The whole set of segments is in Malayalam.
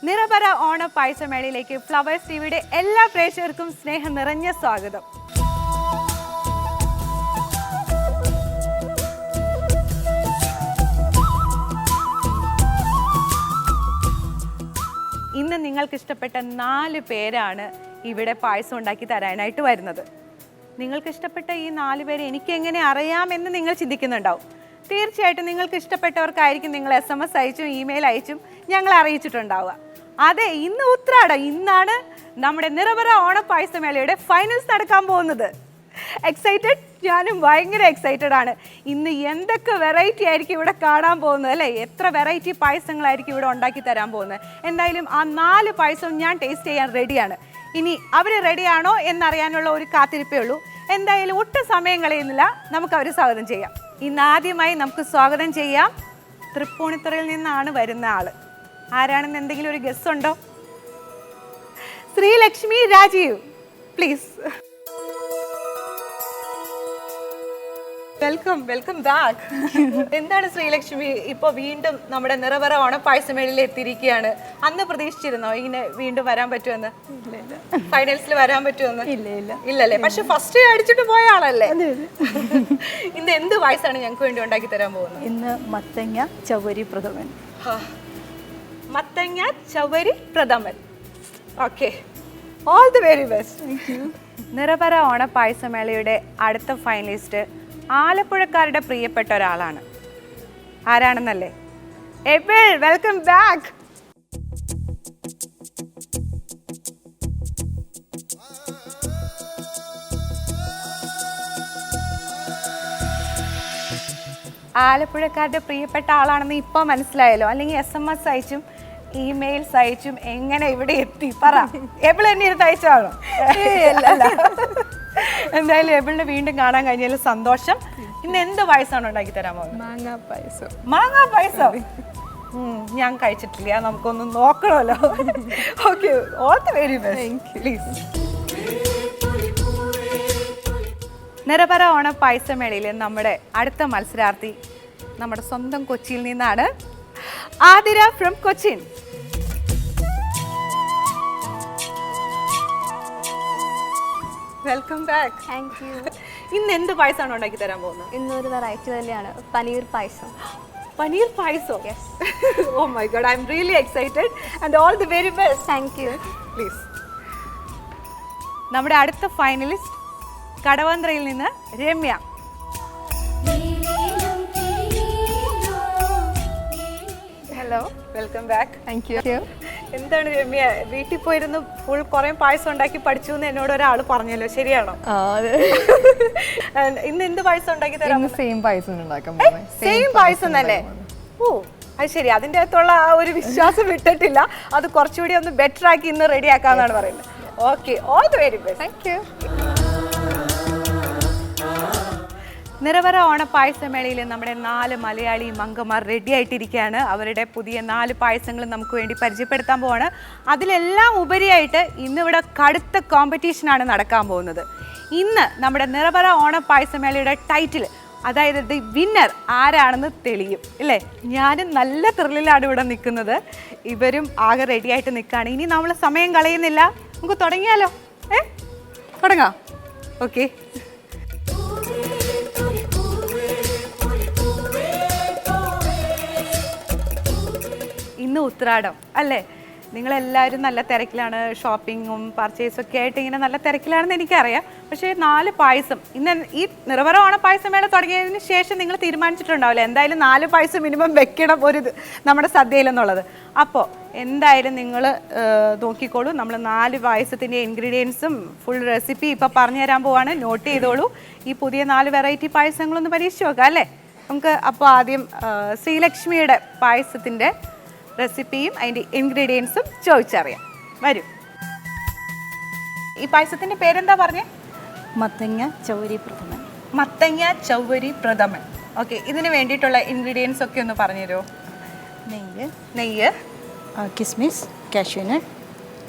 നിറപറ ഓണ പായസമേളയിലേക്ക് ഫ്ലവേഴ്സ് ടിവിയുടെ എല്ലാ പ്രേക്ഷകർക്കും സ്നേഹം നിറഞ്ഞ സ്വാഗതം. ഇന്ന് നിങ്ങൾക്ക് ഇഷ്ടപ്പെട്ട 4 പേരാണ് ഇവിടെ പായസം ഉണ്ടാക്കി തരാനായിട്ട് വരുന്നത്. നിങ്ങൾക്ക് ഇഷ്ടപ്പെട്ട ഈ 4 പേരെ എനിക്ക് എങ്ങനെ അറിയാമെന്ന് നിങ്ങൾ ചിന്തിക്കുന്നുണ്ടാവും. തീർച്ചയായിട്ടും നിങ്ങൾക്ക് ഇഷ്ടപ്പെട്ടവർക്കായിരിക്കും നിങ്ങൾ SMS അയച്ചും ഇമെയിൽ അയച്ചും ഞങ്ങളെ അറിയിച്ചിട്ടുണ്ടാവുക. അതെ, ഇന്ന് ഉത്രാടം, ഇന്നാണ് നമ്മുടെ നിറപറ ഓണപ്പായസമേളയുടെ ഫൈനൽസ് നടക്കാൻ പോകുന്നത്. എക്സൈറ്റഡ്? ഞാനും ഭയങ്കര എക്സൈറ്റഡ് ആണ്. ഇന്ന് എന്തൊക്കെ വെറൈറ്റി ആയിരിക്കും ഇവിടെ കാണാൻ പോകുന്നത് അല്ലേ? എത്ര വെറൈറ്റി പായസങ്ങളായിരിക്കും ഇവിടെ ഉണ്ടാക്കി തരാൻ പോകുന്നത്. എന്തായാലും ആ 4 പായസവും ഞാൻ ടേസ്റ്റ് ചെയ്യാൻ റെഡിയാണ്. ഇനി അവർ റെഡിയാണോ എന്നറിയാനുള്ള ഒരു കാത്തിരിപ്പേ ഉള്ളൂ. എന്തായാലും ഒട്ടും സമയം കളയുന്നില്ല, നമുക്ക് അവർ സ്വാഗതം ചെയ്യാം. ഇന്ന് ആദ്യമായി നമുക്ക് സ്വാഗതം ചെയ്യാം. തൃപ്പൂണിത്തുറയിൽ നിന്നാണ് വരുന്ന ആള്. ആരാണെന്ന് എന്തെങ്കിലും ഒരു ഗസ് ഉണ്ടോ? Sreelakshmi Rajeev, please. Welcome back. എന്താണ് ശ്രീലക്ഷ്മി, ഇപ്പൊ വീണ്ടും നമ്മുടെ നിറപറ ഓണപ്പായസമേളയിൽ എത്തിയിരിക്കുകയാണ്. അന്ന് പ്രതീക്ഷിച്ചിരുന്നോ ഇങ്ങനെ വീണ്ടും വരാൻ പറ്റുമെന്ന്? ഫൈനൽസിൽ വരാൻ പറ്റുമെന്ന്? ഇല്ലല്ലേ? പക്ഷെ ഫസ്റ്റ് അടിച്ചിട്ട് പോയ ആളല്ലേ? ഇന്ന് എന്ത് പായസമാണ് ഞങ്ങൾക്ക് വേണ്ടി ഉണ്ടാക്കി തരാൻ പോകുന്നത്? ഇന്ന് മത്തങ്ങ ചവരി പ്രഥമൻ. മത്തങ്ങ ചവരി പ്രഥമൻ. Okay, all the very best. Nirapara ഓണപ്പായസമേളയുടെ അടുത്ത ഫൈനലിസ്റ്റ് ആലപ്പുഴക്കാരുടെ പ്രിയപ്പെട്ട ഒരാളാണ്. ആരാണെന്നല്ലേ? Abel, welcome back. ആലപ്പുഴക്കാരുടെ പ്രിയപ്പെട്ട ആളാണെന്ന് ഇപ്പൊ മനസ്സിലായല്ലോ, അല്ലെങ്കിൽ SMS അയച്ചും ഇമെയിൽസ് അയച്ചും എങ്ങനെ ഇവിടെ എത്തി? പറ. എബിൾ എന്നെ ഇരുന്ന് അയച്ചാണോ? എന്തായാലും എബിളിനെ വീണ്ടും കാണാൻ കഴിഞ്ഞാൽ സന്തോഷം. ഇന്ന് എന്ത് പായസമാണ് ഉണ്ടാക്കി തരാൻ പോകുന്നത്? മാങ്ങാ പായസം. ഞാൻ കഴിച്ചിട്ടില്ല, നമുക്കൊന്ന് നോക്കണമല്ലോ. Okay, all the very best, please. Nirapara ഓണ പായസമേളയിലെ നമ്മുടെ അടുത്ത മത്സരാർത്ഥി നമ്മുടെ സ്വന്തം കൊച്ചിയിൽ നിന്നാണ്. Athira from Cochin. Welcome back. Thank you. ഇന്ന് എന്ത് പായസമാണ് ഉണ്ടാക്കി തരാൻ പോകുന്നത്? ഇന്നൊരു വെറൈറ്റി തന്നെയാണ്, പനീർ പായസം. പനീർ പായസം? Yes. Oh my god, I am really excited and all the very best. Thank you. Please. നമ്മുടെ അടുത്ത ഫൈനലിസ്റ്റ് കടവന്ത്രയിൽ നിന്ന് Ramya. Hello, welcome back. Thank you. എന്താണ് രമ്യ, വീട്ടിൽ പോയിരുന്നു ഫുൾ കുറെ പായസം ഉണ്ടാക്കി പഠിച്ചു എന്ന് എന്നോട് ഒരാൾ പറഞ്ഞല്ലോ, ശരിയാണോ? ഇന്ന് എന്ത് പായസം ഉണ്ടാക്കി തരാം? സെയിം പായസം ഉണ്ടാക്കാൻ. സെയിം പായസം തന്നെ? ഓ, അത് ശരി. അതിൻ്റെ അകത്തുള്ള ആ ഒരു വിശ്വാസം വിട്ടിട്ടില്ല. അത് കുറച്ചുകൂടി ഒന്ന് ബെറ്റർ ആക്കി ഇന്ന് റെഡി ആക്കാന്നാണ് പറയുന്നത്. Okay, all the very best. Thank you. Nirapara ഓണപ്പായസമേളയിൽ നമ്മുടെ 4 മലയാളി മങ്കമാർ റെഡി ആയിട്ടിരിക്കുകയാണ്. അവരുടെ പുതിയ 4 പായസങ്ങൾ നമുക്ക് വേണ്ടി പരിചയപ്പെടുത്താൻ പോവാണ്. അതിലെല്ലാം ഉപരിയായിട്ട് ഇന്നിവിടെ കടുത്ത കോമ്പറ്റീഷനാണ് നടക്കാൻ പോകുന്നത്. ഇന്ന് നമ്മുടെ നിറപറ ഓണപ്പായസമേളയുടെ ടൈറ്റിൽ, അതായത് ദി വിന്നർ ആരാണെന്ന് തെളിയും അല്ലേ? ഞാനും നല്ല ത്രില്ലിലാണ് ഇവിടെ നിൽക്കുന്നത്. ഇവരും ആകെ റെഡി ആയിട്ട് നിൽക്കുകയാണ്. ഇനി നമ്മൾ സമയം കളയുന്നില്ല, നമുക്ക് തുടങ്ങിയാലോ? തുടങ്ങാം. ഓക്കെ. ഇന്ന് ഉത്രാടം അല്ലേ? നിങ്ങളെല്ലാവരും നല്ല തിരക്കിലാണ്, ഷോപ്പിങ്ങും പർച്ചേസും ഒക്കെ ആയിട്ട് ഇങ്ങനെ നല്ല തിരക്കിലാണെന്ന് എനിക്കറിയാം. പക്ഷേ 4 പായസം ഇന്ന് ഈ നിറപറ ഓണപ്പായസമേള തുടങ്ങിയതിന് ശേഷം നിങ്ങൾ തീരുമാനിച്ചിട്ടുണ്ടാവില്ല എന്തായാലും 4 പായസം മിനിമം വെക്കണം ഒരു നമ്മുടെ സദ്യയിലെന്നുള്ളത്. അപ്പോൾ എന്തായാലും നിങ്ങൾ നോക്കിക്കോളൂ. നമ്മൾ 4 പായസത്തിൻ്റെ ഇൻഗ്രീഡിയൻസും ഫുൾ റെസിപ്പി ഇപ്പോൾ പറഞ്ഞു തരാൻ പോവാണ്. നോട്ട് ചെയ്തോളൂ. ഈ പുതിയ 4 വെറൈറ്റി പായസങ്ങളൊന്ന് പരീക്ഷിച്ച് നോക്കാം അല്ലേ? നമുക്ക് അപ്പോൾ ആദ്യം ശ്രീലക്ഷ്മിയുടെ പായസത്തിൻ്റെ റെസിപ്പിയും അതിൻ്റെ ഇൻഗ്രീഡിയൻസും ചോദിച്ചറിയാം. വരും. ഈ പായസത്തിൻ്റെ പേരെന്താ പറഞ്ഞേ? മത്തങ്ങ ചവരി പ്രഥമൻ. മത്തങ്ങ ചവരി പ്രഥമൻ. ഓക്കെ, ഇതിന് വേണ്ടിയിട്ടുള്ള ഇൻഗ്രീഡിയൻസ് ഒക്കെ ഒന്ന് പറഞ്ഞു തരുമോ? നെയ്യ്, കിസ്മിസ്, കാഷ്യൂനട്ട്,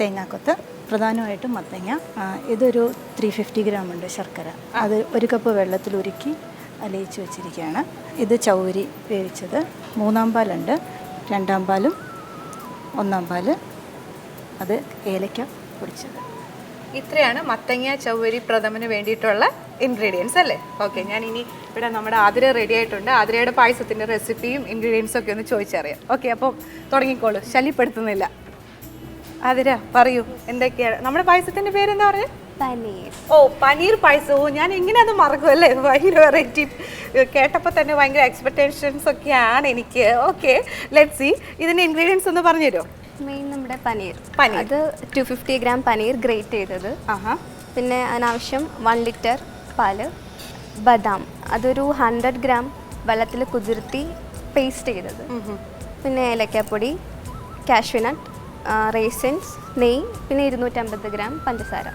തേങ്ങാക്കൊത്ത്, പ്രധാനമായിട്ടും മത്തങ്ങ. ഇതൊരു 350 ഗ്രാം ഉണ്ട് ശർക്കര. അത് 1 കപ്പ് വെള്ളത്തിൽ ഉരുക്കി അലയിച്ച് വെച്ചിരിക്കുകയാണ്. ഇത് ചൗരി വേവിച്ചത്. 3-ാം പാലുണ്ട്, 2-ാം പാലും 1-ാം പാല്, അത് ഏലക്ക പൊടിച്ചത്. ഇത്രയാണ് മത്തങ്ങ ചവ്വരി പ്രഥമന് വേണ്ടിയിട്ടുള്ള ഇൻഗ്രീഡിയൻസ് അല്ലേ? ഓക്കെ, ഞാൻ ഇനി ഇവിടെ നമ്മുടെ ആതിര റെഡി ആയിട്ടുണ്ട്. ആതിരയുടെ പായസത്തിൻ്റെ റെസിപ്പിയും ഇൻഗ്രീഡിയൻസും ഒക്കെ ഒന്ന് ചോദിച്ചറിയാം. ഓക്കെ, അപ്പോൾ തുടങ്ങിക്കോളൂ, ശല്യപ്പെടുത്തുന്നില്ല. ആതിര പറയൂ, എന്തൊക്കെയാണ് നമ്മുടെ പായസത്തിൻ്റെ പേരെന്താ പറഞ്ഞത്? പനീർ. ഓ, പനീർ പായസം. ഓ, ഞാൻ എങ്ങനെ അത് മറക്കും അല്ലേ? ഭയങ്കര വെറൈറ്റി കേട്ടപ്പോൾ തന്നെ ഭയങ്കര എക്സ്പെക്ടേഷൻസ് ഒക്കെയാണ് എനിക്ക്. Okay, let's see. ഇതിൻ്റെ ഇൻഗ്രീഡിയൻസ് ഒന്ന് പറഞ്ഞു തരുമോ? മെയിൻ നമ്മുടെ പനീർ. പനീർ. അത് 250 ഗ്രാം പനീർ ഗ്രേറ്റ് ചെയ്തത്. പിന്നെ അതിനാവശ്യം 1 ലിറ്റർ പാല്. ബദാം അതൊരു 100 ഗ്രാം വെള്ളത്തിൽ കുതിർത്തി പേസ്റ്റ് ചെയ്തത്. പിന്നെ ഏലക്കാപ്പൊടി, കാഷ്യൂനട്ട്, റേസിൻസ്, നെയ്യ്, പിന്നെ 250 ഗ്രാം പഞ്ചസാര.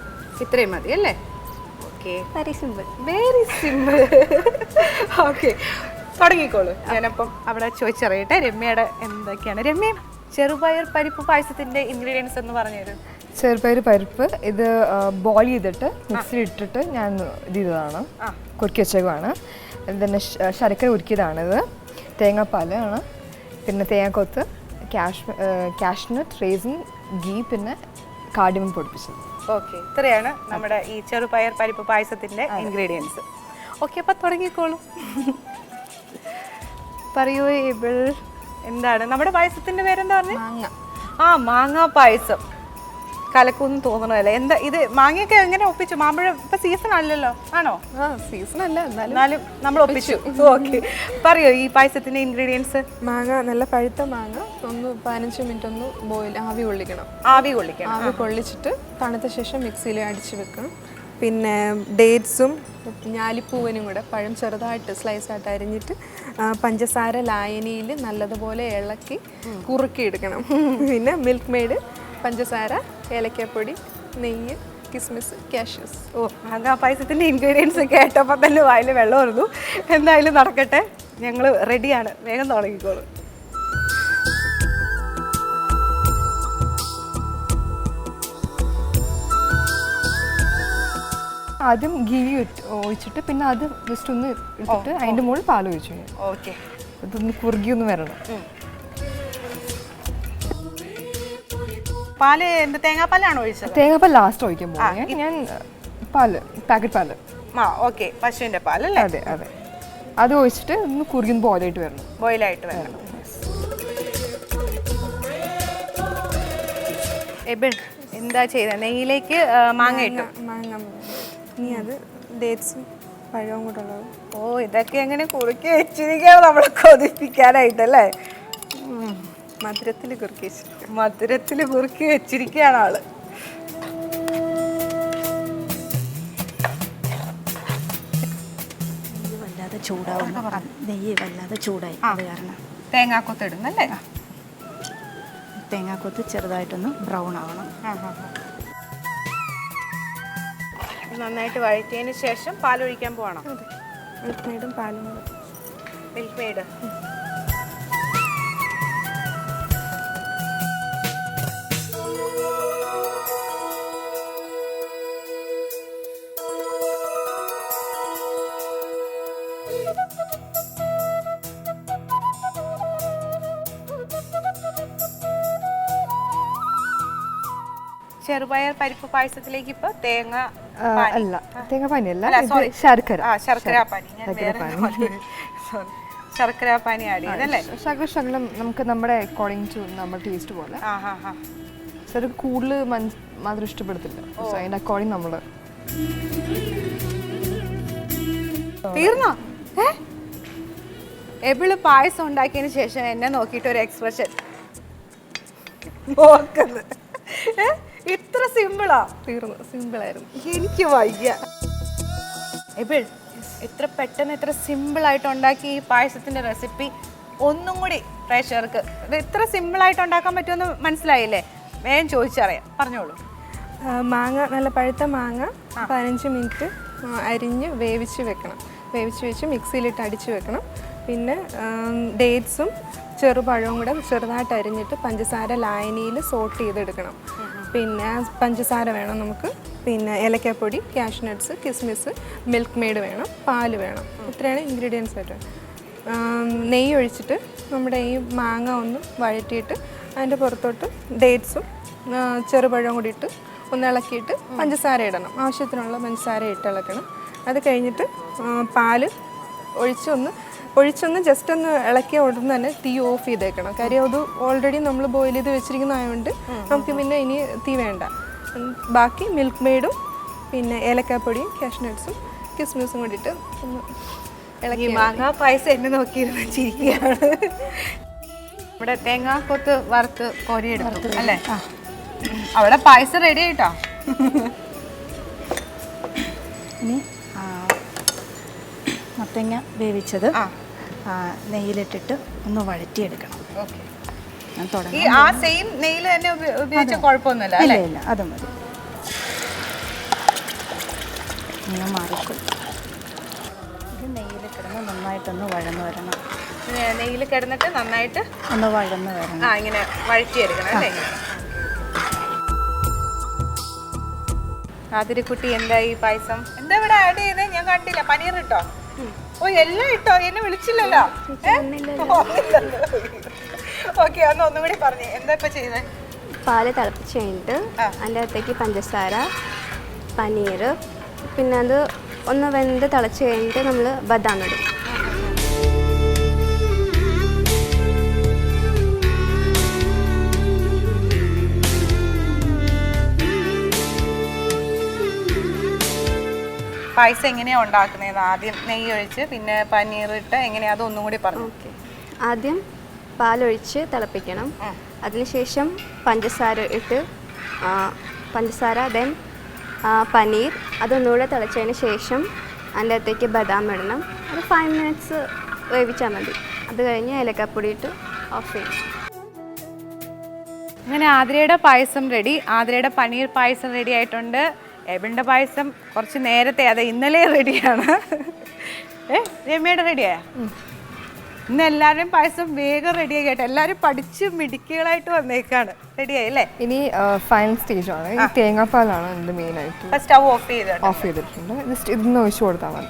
ഇത്രയും മതി അല്ലേ? Okay, very simple. Very simple. Okay, തുടങ്ങിക്കോളൂ. ഞാനപ്പം അവിടെ ചോദിച്ചറിയട്ടെ രമ്യയുടെ എന്തൊക്കെയാണ്. രമ്യ, ചെറുപയർ പരിപ്പ് പായസത്തിന്റെ ഇൻഗ്രീഡിയൻസ് എന്ന് പറഞ്ഞുതരും. ചെറുപയർ പരിപ്പ് ഇത് ബോയിൽ ചെയ്തിട്ട് മിക്സിയിൽ ഇട്ടിട്ട് ഞാൻ ഇത് ചെയ്തതാണ്, കുറുക്കി വെച്ചേക്കുവാണ്. പിന്നെ ശർക്കര ഉരുക്കിയതാണിത്. തേങ്ങാപ്പാൽ ആണ്, പിന്നെ തേങ്ങാക്കൊത്ത്, കാഷ്നട്ട്, റേസിൻ, ഗീ, പിന്നെ കാർഡമം പൊടിപ്പിച്ചത്. ഓക്കെ, ഇത്രയാണ് നമ്മുടെ ഈ ചെറുപയർ പരിപ്പ് പായസത്തിന്റെ ഇൻഗ്രീഡിയൻസ്. ഓക്കെ, അപ്പം തുടങ്ങിക്കോളൂ. പറയൂ ഇബിൾ, എന്താണ് നമ്മുടെ പായസത്തിന്റെ പേരെന്താ പറഞ്ഞത്? മാങ്ങ. ആ, മാങ്ങാ പായസം. കലക്കൊന്നും തോന്നണല്ലേ? എന്താ ഇത്? മാങ്ങയൊക്കെ എങ്ങനെ ഒപ്പിച്ചു? മാമ്പഴം ഇപ്പൊ സീസൺ അല്ലല്ലോ, ആണോ? സീസൺ അല്ല, എന്നാലും നമ്മൾ ഒപ്പിച്ചു. ഓക്കെ, പറയോ ഈ പായസത്തിന്റെ ഇൻഗ്രീഡിയൻസ്? മാങ്ങ, നല്ല പഴുത്ത മാങ്ങ ഒന്ന് 15 മിനിറ്റ് ഒന്ന് ആവി കൊള്ളിക്കണം. ആവി കൊള്ളിക്കണം. ആവി കൊള്ളിച്ചിട്ട് തണുത്ത ശേഷം മിക്സിയിൽ അടിച്ച് വെക്കണം. പിന്നെ ഡേറ്റ്സും ഞാലിപ്പൂവനും കൂടെ പഴം ചെറുതായിട്ട് സ്ലൈസായിട്ട് അരിഞ്ഞിട്ട് പഞ്ചസാര ലായനിയിൽ നല്ലതുപോലെ ഇളക്കി കുറുക്കിയെടുക്കണം. പിന്നെ മിൽക്ക് മെയ്ഡ്, പഞ്ചസാര, ഏലക്കാപ്പൊടി, നെയ്യ്, കിസ്മിസ്, കാഷ്യൂസ്. ഓ, മാങ്ങാ പായസത്തിന്റെ ഇൻഗ്രീഡിയൻസ് കേട്ടപ്പോൾ തന്നെ വായിൽ വെള്ളം വരുന്നു. എന്തായാലും നടക്കട്ടെ, ഞങ്ങൾ റെഡിയാണ്. വേഗം തുടങ്ങിക്കോളൂ. ആദ്യം ഗീ ഒഴിച്ചിട്ട് പിന്നെ അത് ജസ്റ്റ് ഒന്ന് എടുത്തിട്ട് അതിൻ്റെ മുകളിൽ പാൽ ഒഴിച്ചു. ഓക്കെ, ഇതൊന്ന് കുറുകിയൊന്ന് വരണം. പാല് എന്ത് തേങ്ങാപ്പാലാണോ ഒഴിച്ചത്? തേങ്ങാപ്പാൽ ലാസ്റ്റ് ഒഴിക്കാൻ പോകും ഞാൻ. പാല്, പാക്കറ്റ് പാല്. ആ, ഓക്കെ, പശുവിന്റെ പാലല്ലേ? അതെ അതെ. അത് ഒഴിച്ചിട്ട് ഒന്ന് കുറുകിയൊന്ന് ബോയിലായിട്ട് വരണം. ബോയിലായിട്ട് വരണം. എബിൾ എന്താ ചെയ്തത്? നെയ്യിലേക്ക് മാങ്ങ ഇട്ടു. മാങ്ങ ഇനി അത് ഡേറ്റ്സും പഴവും കൂടെ ഉള്ളത്. ഓ, ഇതൊക്കെ എങ്ങനെ കുറുക്കി വെച്ചിരിക്കുകയാണ് നമ്മളെ കൊതിപ്പിക്കാനായിട്ടല്ലേ? മധുരത്തിൽ കുറുക്കി വെച്ചിരിക്കും. മധുരത്തിൽ കുറുക്കി വെച്ചിരിക്കുകയാണ് ആള്. വല്ലാതെ ചൂടാവുന്നു. നെയ്യ് വല്ലാതെ ചൂടായി, അത് കാരണം. തേങ്ങാക്കൊത്ത് ഇടുന്നല്ലേ? തേങ്ങാക്കൊത്ത് ചെറുതായിട്ടൊന്ന് ബ്രൗൺ ആവണം. നന്നായിട്ട് വഴറ്റിയതിന് ശേഷം പാലൊഴിക്കാൻ പോകണം. മിൽക്ക് മെയ്ഡും പാലും കൂടെ. Milk made. ചെറുപയർ പരിപ്പ് പായസത്തിലേക്ക് ഇപ്പൊ തേങ്ങ അല്ല, തേങ്ങാപ്പാനിയല്ല, ശർക്കര. ശർക്കരാപ്പാനി. ശർക്കരാപ്പാനി ആഡ് ചെയ്തല്ലേ? ശകലം നമുക്ക് നമ്മുടെ അക്കോർഡിംഗ് ടു നമ്മുടെ ടേസ്റ്റ് പോലെ. ചില കൂടുതൽ മധുരം ഇഷ്ടപ്പെടത്തില്ല, അതിന്റെ അക്കോർഡിംഗ് നമ്മള്. തീർന്നോ? എബിള് പായസം ഉണ്ടാക്കിയതിന് ശേഷം എന്നെ നോക്കിയിട്ട് ഒരു എക്സ്പ്രഷൻ നോക്കുന്നത്. ഇത്ര സിമ്പിളാ? തീർന്നു, സിമ്പിളായിരുന്നു. എനിക്ക് വയ്യ. എബിൾ, എത്ര പെട്ടെന്ന് എത്ര സിമ്പിളായിട്ട് ഉണ്ടാക്കി ഈ പായസത്തിന്റെ റെസിപ്പി ഒന്നും കൂടി പ്രേക്ഷകർക്ക് ഇത് ഇത്ര സിമ്പിളായിട്ട് ഉണ്ടാക്കാൻ പറ്റുമെന്ന് മനസ്സിലായില്ലേ? വേഗം ചോദിച്ചറിയാം, പറഞ്ഞോളൂ. മാങ്ങ, നല്ല പഴുത്ത മാങ്ങ 15 മിനിറ്റ് അരിഞ്ഞ് വേവിച്ച് വെക്കണം. വേവിച്ച് വെച്ച് മിക്സിയിലിട്ട് അടിച്ച് വെക്കണം. പിന്നെ ഡേറ്റ്സും ചെറുപഴവും കൂടെ ചെറുതായിട്ട് അരിഞ്ഞിട്ട് പഞ്ചസാര ലായനിയിൽ സോട്ട് ചെയ്തെടുക്കണം. പിന്നെ പഞ്ചസാര വേണം നമുക്ക്, പിന്നെ ഏലക്കാപ്പൊടി, കാഷ്നട്ട്സ്, കിസ്മിസ്, മിൽക്ക് മെയ്ഡ് വേണം, പാല് വേണം. ഇത്രയാണ് ഇൻഗ്രീഡിയൻസ് ആയിട്ട്. നെയ്യ് ഒഴിച്ചിട്ട് നമ്മുടെ ഈ മാങ്ങ ഒന്ന് വഴറ്റിയിട്ട് അതിൻ്റെ പുറത്തോട്ട് ഡേറ്റ്സും ചെറുപഴവും കൂടി ഇട്ട് ഒന്ന് ഇളക്കിയിട്ട് പഞ്ചസാര ഇടണം. ആവശ്യത്തിനുള്ള പഞ്ചസാര ഇട്ട് ഇളക്കണം. അത് കഴിഞ്ഞിട്ട് പാല് ഒഴിച്ചൊന്ന് ജസ്റ്റ് ഒന്ന് ഇളക്കിയ ഉടനെ തന്നെ തീ ഓഫ് ചെയ്തേക്കണം. കാര്യം അത് ഓൾറെഡി നമ്മൾ ബോയിൽ ചെയ്ത് വെച്ചിരിക്കുന്നതായതുകൊണ്ട് നമുക്ക് പിന്നെ ഇനി തീ വേണ്ട. ബാക്കി മിൽക്ക് മെയ്ഡും പിന്നെ ഏലക്കാപ്പൊടിയും കാഷ്നട്ട്സും കിസ്മിസും കൂടിയിട്ട് ഒന്ന് ഈ മാങ്ങാ പായസം എന്നെ നോക്കിയിരുന്ന് ചിരിക്കുകയാണ്. ഇവിടെ തേങ്ങാക്കൊത്ത് വറുത്ത് കോരിയെടുത്തു അല്ലേ? അവിടെ പായസം റെഡി ആയിട്ടോ. ഇനി മത്തങ്ങ വേവിച്ചത് നെയ്യിലിട്ടിട്ട് ഒന്ന് വഴറ്റിയെടുക്കണം. ഞാൻ ഈ തുടങ്ങി. ആ സെയിം നെയ്യിൽ തന്നെ ഉപയോഗിച്ച കുഴപ്പമൊന്നുമില്ല ഇല്ല അല്ലേ? ഇല്ല, അത് മതി. ഇങ്ങനെ മാറിക്കും. ഇത് നെയ്യിൽ കിടന്ന് നന്നായിട്ടൊന്ന് വഴന്ന് വരണം. നെയ്യിൽ കിടന്നിട്ട് നന്നായിട്ട് ഒന്ന് വഴന്ന് വരണം. ഇങ്ങനെ വഴറ്റിയെടുക്കണം അല്ലേ? ആതിരക്കുട്ടി എന്തായി പായസം? എന്താ ഇവിടെ ആഡ് ചെയ്തേ? ഞാൻ കണ്ടില്ല. പനീർ ഇട്ടോ? ഓ എല്ലാം ഇട്ടോ? എന്നെ വിളിച്ചില്ലല്ലോ. ഓക്കെ, ഒന്നും കൂടി പറഞ്ഞേ, എന്താ ഇപ്പൊ ചെയ്തേ? പാല് തിളപ്പിച്ച് കഴിഞ്ഞിട്ട് അതിൻ്റെ അകത്തേക്ക് പഞ്ചസാര, പനീർ, പിന്നെ അത് ഒന്ന് വെന്ത് തിളച്ച് കഴിഞ്ഞിട്ട് നമ്മൾ ബദാം ഇടും. പായസം എങ്ങനെയാ ഉണ്ടാക്കുന്നത്? ആദ്യം നെയ്യ് ഒഴിച്ച് പിന്നെ പനീർ ഇട്ട് എങ്ങനെയാ, അതൊന്നും കൂടി പറഞ്ഞു. ഓക്കെ, ആദ്യം പാലൊഴിച്ച് തിളപ്പിക്കണം. അതിനുശേഷം പഞ്ചസാര ഇട്ട് പഞ്ചസാര, ദെൻ പനീർ, അതൊന്നുകൂടെ തിളച്ചതിന് ശേഷം അതിൻ്റെ അകത്തേക്ക് ബദാം ഇടണം. ഒരു 5 മിനിറ്റ്സ് വേവിച്ചാൽ മതി. അത് കഴിഞ്ഞ് ഏലക്കാപ്പൊടി ഇട്ട് ഓഫ് ചെയ്യണം. അങ്ങനെ ആതിരയുടെ പായസം റെഡി. ആതിരയുടെ പനീർ പായസം റെഡി ആയിട്ടുണ്ട്. എബിൻ്റെ പായസം കുറച്ച് നേരത്തെ, അതെ ഇന്നലെ റെഡിയാണ്. രമ്യയുടെ റെഡിയാ? ഇന്ന് എല്ലാവരും പായസം വേഗം റെഡിയായി കേട്ടോ. എല്ലാവരും പഠിച്ച് മിടുക്കികളായിട്ട് വന്നേക്കാണ്. റെഡിയായി അല്ലേ? ഇനി ഫൈനൽ സ്റ്റേജ് ആണ്. ഈ തേങ്ങാപ്പാലാണ് ഇതിൻ്റെ മെയിൻ ആയിട്ട്. സ്റ്റവ് ഓഫ് ചെയ്തിട്ടുണ്ട്. ജസ്റ്റ് ഇതൊന്ന് ഒഴിച്ചു കൊടുത്താൽ മതി.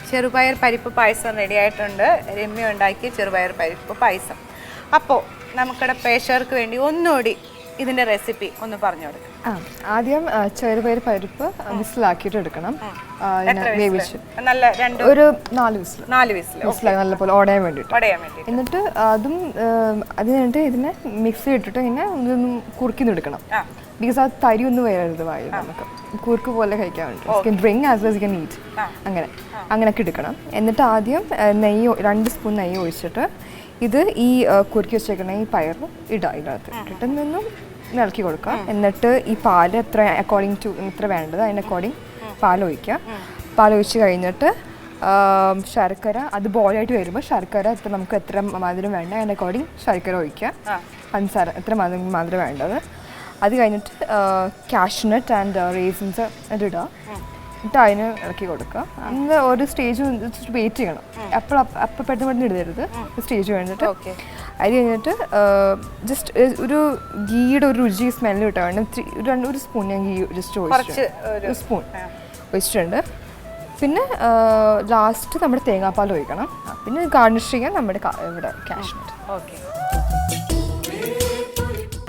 ചെറുപയർ പരിപ്പ് പായസം റെഡി ആയിട്ടുണ്ട്. രമ്യ ഉണ്ടാക്കിയ ചെറുപയർ പരിപ്പ് പായസം. അപ്പോൾ നമുക്കിടെ പ്രേക്ഷകർക്ക് വേണ്ടി ഒന്നുകൂടി ഇതിൻ്റെ റെസിപ്പി ഒന്ന് പറഞ്ഞു കൊടുക്കാം. ആദ്യം ചെറുപയർ പരിപ്പ് വിസിലാക്കിയിട്ട് എടുക്കണം. വേവിച്ച് നല്ല ഒരു 4 വിസിൽ നല്ലപോലെ ഓടയാൻ വേണ്ടിയിട്ട്. എന്നിട്ട് അതും അത് കഴിഞ്ഞിട്ട് ഇതിനെ മിക്സി ഇട്ടിട്ട് ഇങ്ങനെ ഒന്ന് കുറുക്കിന്നെടുക്കണം. ബിക്കോസ് അത് തരി ഒന്നും വരരുത് വായു, നമുക്ക് കുറുക്ക് പോലെ കഴിക്കാൻ വേണ്ടി. Drink as well you can eat. അങ്ങനെയൊക്കെ എടുക്കണം. എന്നിട്ട് ആദ്യം 2 സ്പൂൺ നെയ്യ് ഒഴിച്ചിട്ട് ഇത് ഈ കുറുക്കി വെച്ചേക്കണ ഈ പയർ ഇതിനകത്ത് ഇട്ടിട്ട് നിന്നും ഇളക്കി കൊടുക്കുക. എന്നിട്ട് ഈ പാല് എത്ര അക്കോർഡിംഗ് ടു എത്ര വേണ്ടത് അതിൻ്റെ അക്കോർഡിംഗ് പാലൊഴിച്ച് കഴിഞ്ഞിട്ട് ശർക്കര അത് ബോയിലായിട്ട് വരുമ്പോൾ ശർക്കര നമുക്ക് എത്ര മധുരം വേണ്ട അതിൻ്റെ അക്കോർഡിംഗ് ശർക്കര ഒഴിക്കുക. പഞ്ചസാര എത്ര മധുരം വേണ്ടത്. അത് കഴിഞ്ഞിട്ട് കാഷ്നട്ട് ആൻഡ് റേസിൻസ് ഇടുക. എന്നിട്ട് അതിന് ഇളക്കി കൊടുക്കുക. അന്ന് ഒരു സ്റ്റേജ് വെയിറ്റ് ചെയ്യണം. അപ്പം പെട്ടെന്ന് ഇടരുത്. സ്റ്റേജ് കഴിഞ്ഞിട്ട് അത് കഴിഞ്ഞിട്ട് ജസ്റ്റ് ഒരു ഗീയുടെ ഒരു രുചി സ്മെല്ല് കിട്ടാൻ വേണ്ടി ഒരു സ്പൂൺ ഞാൻ ഗീ ജസ്റ്റ് ഒഴിച്ചിട്ടുണ്ട്. സ്പൂൺ ഒഴിച്ചിട്ടുണ്ട്. പിന്നെ ലാസ്റ്റ് നമ്മുടെ തേങ്ങാപ്പാൽ ഒഴിക്കണം. പിന്നെ ഗാർണിഷ് ചെയ്യാൻ നമ്മുടെ ഇവിടെ കാഷ്നട്ട്. ഓക്കെ,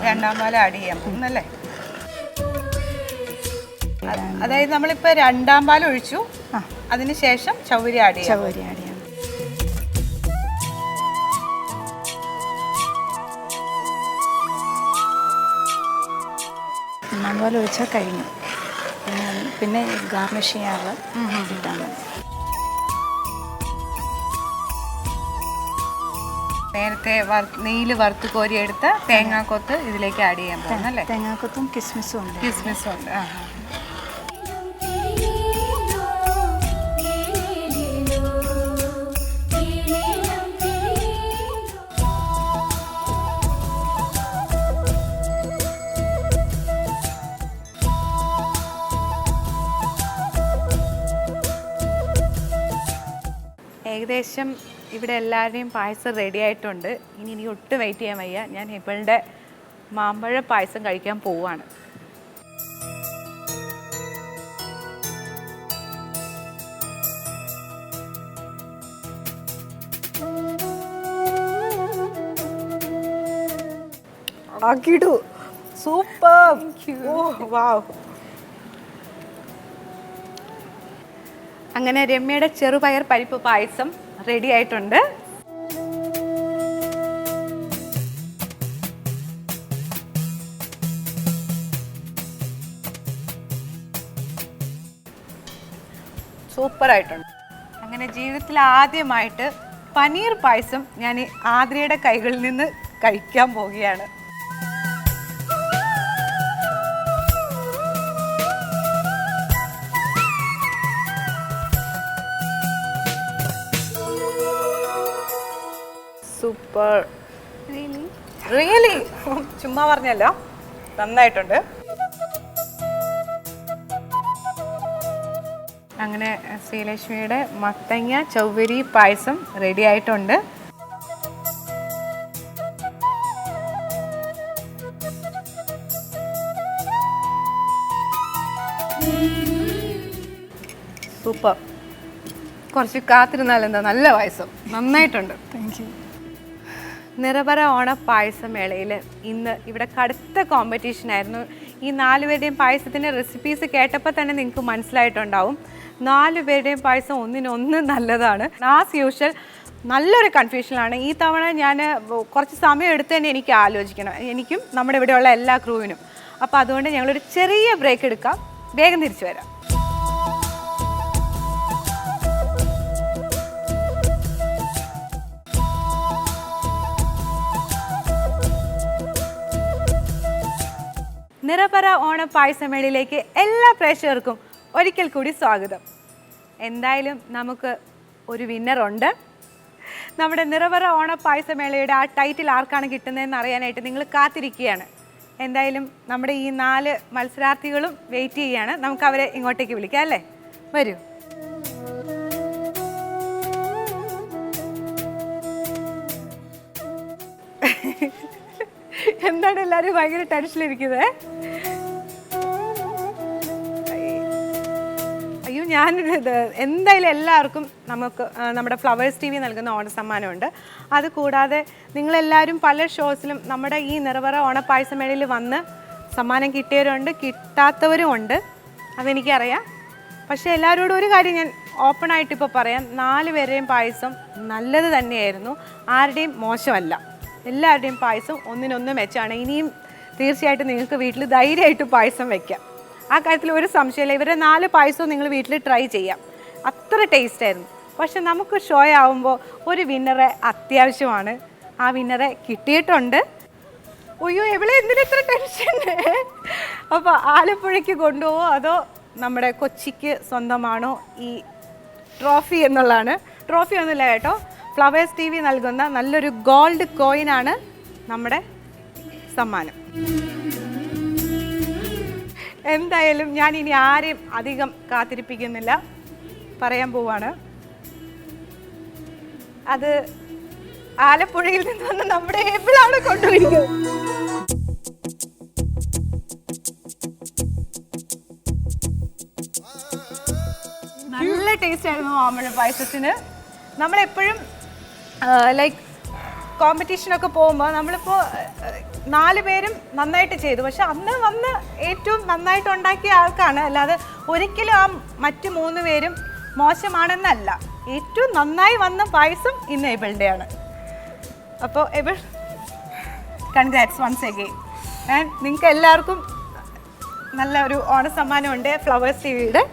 രണ്ടാം പാൽ ആഡ് ചെയ്യാൻ പോകുന്നല്ലേ? അതായത് നമ്മളിപ്പോൾ രണ്ടാം പാൽ ഒഴിച്ചു, അതിനുശേഷം ചൗരി ആഡ് ചെയ്യാം. ഒന്നാം പാൽ ഒഴിച്ചാൽ കഴിഞ്ഞു. പിന്നെ ഗാർണിഷ് ചെയ്യാനുള്ള ഇട്ടാണ്. നേരത്തെ നെയ്യിൽ വറുത്ത് കോരിയെടുത്ത തേങ്ങാക്കൊത്ത് ഇതിലേക്ക് ആഡ് ചെയ്യാൻ പോകുന്നല്ലേ? തേങ്ങാക്കൊത്തും കിസ്മിസും ഉണ്ട്. കിസ്മിസും ഉണ്ട്. ഏകദേശം ഇവിടെ എല്ലാവരുടെയും പായസം റെഡി ആയിട്ടുണ്ട്. ഇനി ഒട്ടും വെയിറ്റ് ചെയ്യാൻ വയ്യ. ഞാൻ ഇവളുടെ മാമ്പഴ പായസം കഴിക്കാൻ പോവുകയാണ്. ആക്കിയിട്ടു. സൂപ്പർ. ഓ വാവ്. അങ്ങനെ രമ്യയുടെ ചെറുപയർ പരിപ്പ് പായസം റെഡി ആയിട്ടുണ്ട്. സൂപ്പറായിട്ടുണ്ട്. അങ്ങനെ ജീവിതത്തിൽ ആദ്യമായിട്ട് പനീർ പായസം ഞാൻ ആദ്രയുടെ കൈകളിൽ നിന്ന് കഴിക്കാൻ പോവുകയാണ്. സൂപ്പർ. റിയലി ചുമ്മാ പറഞ്ഞല്ലോ, നന്നായിട്ടുണ്ട്. അങ്ങനെ ശ്രീലക്ഷ്മിയുടെ മത്തങ്ങ ചൗവരി പായസം റെഡി ആയിട്ടുണ്ട്. സൂപ്പർ. കുറച്ച് കാത്തിരുന്നാലെന്താ, നല്ല പായസം, നന്നായിട്ടുണ്ട്. Thank you. നിറപറ ഓണ പായസമേളയിൽ ഇന്ന് ഇവിടെ കടുത്ത കോമ്പറ്റീഷൻ ആയിരുന്നു. ഈ 4 പേരുടെയും പായസത്തിൻ്റെ റെസിപ്പീസ് കേട്ടപ്പോൾ തന്നെ നിങ്ങൾക്ക് മനസ്സിലായിട്ടുണ്ടാവും. 4 പേരുടെയും പായസം ഒന്നിനൊന്ന് നല്ലതാണ്. ആസ് യൂഷ്വൽ നല്ലൊരു കൺഫ്യൂഷനാണ്. ഈ തവണ ഞാൻ കുറച്ച് സമയം എടുത്ത് തന്നെ എനിക്ക് ആലോചിക്കണം, എനിക്കും നമ്മുടെ ഇവിടെയുള്ള എല്ലാ ക്രൂവിനും. അപ്പോൾ അതുകൊണ്ട് ഞങ്ങളൊരു ചെറിയ ബ്രേക്ക് എടുക്കാം, വേഗം തിരിച്ചു വരാം. നിറപറ ഓണ പായസമേളയിലേക്ക് എല്ലാ പ്രേക്ഷകർക്കും ഒരിക്കൽ കൂടി സ്വാഗതം. എന്തായാലും നമുക്ക് ഒരു വിന്നറുണ്ട്. നമ്മുടെ നിറപറ ഓണ പായസമേളയുടെ ആ ടൈറ്റിൽ ആർക്കാണ് കിട്ടുന്നതെന്ന് അറിയാനായിട്ട് നിങ്ങൾ കാത്തിരിക്കുകയാണ്. എന്തായാലും നമ്മുടെ ഈ 4 മത്സരാർത്ഥികളും വെയിറ്റ് ചെയ്യുകയാണ്. നമുക്ക് അവരെ ഇങ്ങോട്ടേക്ക് വിളിക്കാം അല്ലേ? വരൂ. എന്താണ് എല്ലാവരും ഭയങ്കര ടെൻഷനിലിരിക്കുന്നത്? അയ്യോ, എന്തായാലും എല്ലാവർക്കും നമുക്ക് നമ്മുടെ ഫ്ലവേഴ്സ് TV നൽകുന്ന ഓണസമ്മാനമുണ്ട്. അതുകൂടാതെ നിങ്ങളെല്ലാവരും പല ഷോസിലും നമ്മുടെ ഈ നിറപറ ഓണപ്പായസമേളയിൽ വന്ന് സമ്മാനം കിട്ടിയവരുണ്ട്, കിട്ടാത്തവരും ഉണ്ട്, അതെനിക്കറിയാം. പക്ഷേ എല്ലാവരോടും ഒരു കാര്യം ഞാൻ ഓപ്പണായിട്ട് ഇപ്പോൾ പറയാം, 4 പേരുടെയും പായസം നല്ലത് തന്നെയായിരുന്നു, ആരുടെയും മോശമല്ല. എല്ലാവരുടെയും പായസം ഒന്നിനൊന്ന് മെച്ചാണ്. ഇനിയും തീർച്ചയായിട്ടും നിങ്ങൾക്ക് വീട്ടിൽ ധൈര്യമായിട്ട് പായസം വയ്ക്കാം, ആ കാര്യത്തിൽ ഒരു സംശയമില്ല. ഇവരെ 4 പായസവും നിങ്ങൾ വീട്ടിൽ ട്രൈ ചെയ്യാം, അത്ര ടേസ്റ്റ് ആയിരുന്നു. പക്ഷെ നമുക്ക് ഷോ ആവുമ്പോൾ ഒരു വിന്നറെ അത്യാവശ്യമാണ്. ആ വിന്നറെ കിട്ടിയിട്ടുണ്ട്. അയ്യോ, എവിടെ എന്തിനെത്ര ടെൻഷൻ? അപ്പോൾ ആലപ്പുഴയ്ക്ക് കൊണ്ടുപോകുമോ അതോ നമ്മുടെ കൊച്ചിക്ക് സ്വന്തമാണോ ഈ ട്രോഫി എന്നുള്ളതാണ്. ട്രോഫി ഒന്നുമില്ല കേട്ടോ, ഫ്ലവേഴ്സ് TV നൽകുന്ന നല്ലൊരു ഗോൾഡ് കോയിനാണ് നമ്മുടെ സമ്മാനം. എന്തായാലും ഞാൻ ഇനി ആരെയും അധികം കാത്തിരിപ്പിക്കുന്നില്ല, പറയാൻ പോവാണ്. അത് ആലപ്പുഴയിൽ നിന്ന് വന്ന് നമ്മുടെ ഏബിളാണ് കൊണ്ടുപോയിരിക്കുന്നത്. നല്ല ടേസ്റ്റ് ആയിരുന്നു മാമ്പഴ പായസത്തിന്. നമ്മളെപ്പോഴും ലൈക്ക് കോമ്പറ്റീഷനൊക്കെ പോകുമ്പോൾ നമ്മളിപ്പോൾ 4 പേരും നന്നായിട്ട് ചെയ്തു, പക്ഷെ അന്ന് വന്ന് ഏറ്റവും നന്നായിട്ട് ഉണ്ടാക്കിയ ആൾക്കാണ്, അല്ലാതെ ഒരിക്കലും ആ മറ്റ് 3 പേരും മോശമാണെന്നല്ല. ഏറ്റവും നന്നായി വന്ന പായസം ഇന്ന് എബിളുടെയാണ്. അപ്പോൾ Abel, congrats once again. And നിങ്ങൾക്ക് എല്ലാവർക്കും നല്ല ഒരു ഓണസമ്മാനമുണ്ട് ഫ്ലവേഴ്സ് TVയുടെ.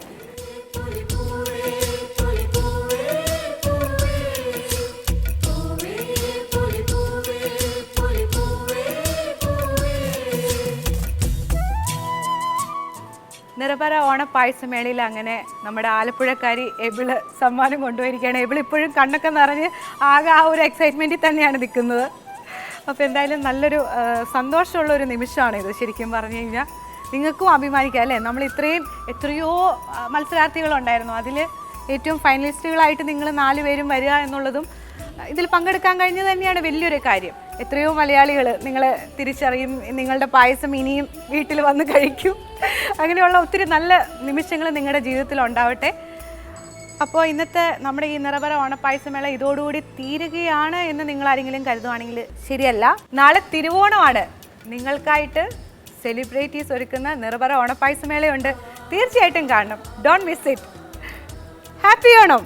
നിറപറ ഓണപ്പായസമേളയിൽ അങ്ങനെ നമ്മുടെ ആലപ്പുഴക്കാരി എബിള് സമ്മാനം കൊണ്ടുപോയിരിക്കുകയാണ്. എബിൾ ഇപ്പോഴും കണ്ണൊക്കെ നിറഞ്ഞ് ആകെ ആ ഒരു എക്സൈറ്റ്മെൻറ്റിൽ തന്നെയാണ് നിൽക്കുന്നത്. അപ്പോൾ എന്തായാലും നല്ലൊരു സന്തോഷമുള്ളൊരു നിമിഷമാണിത്. ശരിക്കും പറഞ്ഞു കഴിഞ്ഞാൽ നിങ്ങൾക്കും അഭിമാനിക്കാം അല്ലേ? നമ്മൾ എത്രയോ മത്സരാർത്ഥികളുണ്ടായിരുന്നു, അതിൽ ഏറ്റവും ഫൈനലിസ്റ്റുകളായിട്ട് നിങ്ങൾ 4 പേരും വരിക എന്നുള്ളതും ഇതിൽ പങ്കെടുക്കാൻ കഴിഞ്ഞത് തന്നെയാണ് വലിയൊരു കാര്യം. എത്രയോ മലയാളികൾ നിങ്ങളെ തിരിച്ചറിയും, നിങ്ങളുടെ പായസം ഇനിയും വീട്ടിൽ വന്ന് കഴിക്കും. അങ്ങനെയുള്ള ഒത്തിരി നല്ല നിമിഷങ്ങൾ നിങ്ങളുടെ ജീവിതത്തിൽ ഉണ്ടാവട്ടെ. അപ്പോൾ ഇന്നത്തെ നമ്മുടെ ഈ നിറപറ ഓണപ്പായസമേള ഇതോടുകൂടി തീരുകയാണ് എന്ന് നിങ്ങൾ ആരെങ്കിലും കരുതുവാണെങ്കിൽ ശരിയല്ല. നാളെ തിരുവോണമാണ്. നിങ്ങൾക്കായിട്ട് സെലിബ്രിറ്റീസ് ഒരുക്കുന്ന നിർഭര ഓണപ്പായസമേളയുണ്ട്. തീർച്ചയായിട്ടും കാണണം. Don't miss it. Happy Onam.